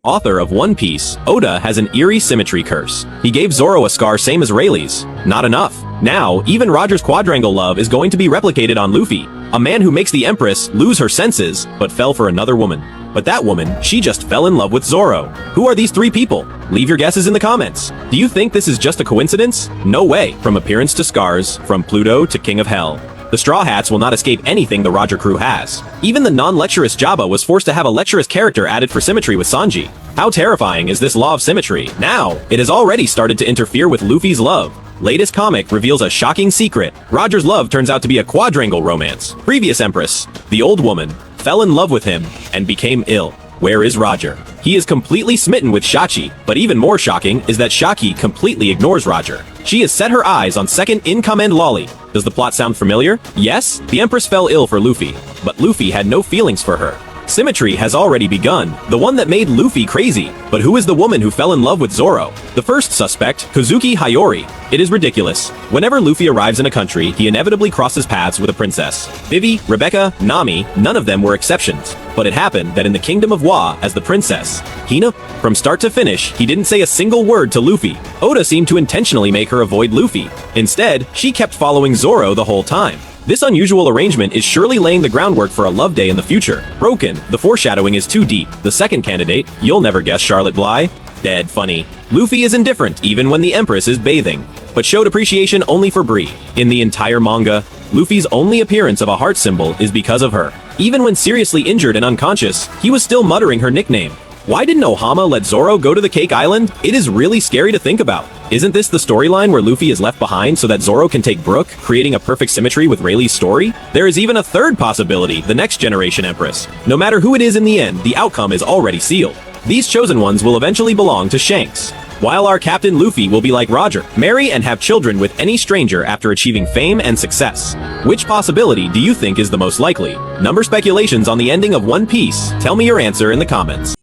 Author of One Piece, Oda has an eerie symmetry curse. He gave Zoro a scar same as Rayleigh's. Not enough. Now, even Roger's quadrangle love is going to be replicated on Luffy, a man who makes the Empress lose her senses, but fell for another woman. But that woman, she just fell in love with Zoro. Who are these three people? Leave your guesses in the comments. Do you think this is just a coincidence? No way. From appearance to scars, from Pluto to King of Hell, the Straw Hats will not escape anything the Roger crew has. Even the non-lecherous Jabba was forced to have a lecherous character added for symmetry with Sanji. How terrifying is this law of symmetry? Now, it has already started to interfere with Luffy's love. Latest comic reveals a shocking secret. Roger's love turns out to be a quadrangle romance. Previous Empress, the old woman, fell in love with him and became ill. Where is Roger? He is completely smitten with Shachi, but even more shocking is that Shaki completely ignores Roger. She has set her eyes on second-in-command Lolly. Does the plot sound familiar? Yes, the Empress fell ill for Luffy, but Luffy had no feelings for her. Symmetry has already begun, the one that made Luffy crazy. But who is the woman who fell in love with Zoro? The first suspect, Kozuki Hayori. It is ridiculous. Whenever Luffy arrives in a country, he inevitably crosses paths with a princess. Vivi, Rebecca, Nami, none of them were exceptions. But it happened that in the Kingdom of Wa, as the princess, Hina, from start to finish, he didn't say a single word to Luffy. Oda seemed to intentionally make her avoid Luffy. Instead, she kept following Zoro the whole time. This unusual arrangement is surely laying the groundwork for a love day in the future. Broken. The foreshadowing is too deep. The second candidate, you'll never guess Charlotte Bly. Dead funny. Luffy is indifferent even when the Empress is bathing, but showed appreciation only for Bree. In the entire manga, Luffy's only appearance of a heart symbol is because of her. Even when seriously injured and unconscious, he was still muttering her nickname. Why didn't Ohama let Zoro go to the Cake Island? It is really scary to think about. Isn't this the storyline where Luffy is left behind so that Zoro can take Brook, creating a perfect symmetry with Rayleigh's story? There is even a third possibility, the next generation Empress. No matter who it is in the end, the outcome is already sealed. These chosen ones will eventually belong to Shanks, while our Captain Luffy will be like Roger, marry and have children with any stranger after achieving fame and success. Which possibility do you think is the most likely? Number speculations on the ending of One Piece. Tell me your answer in the comments.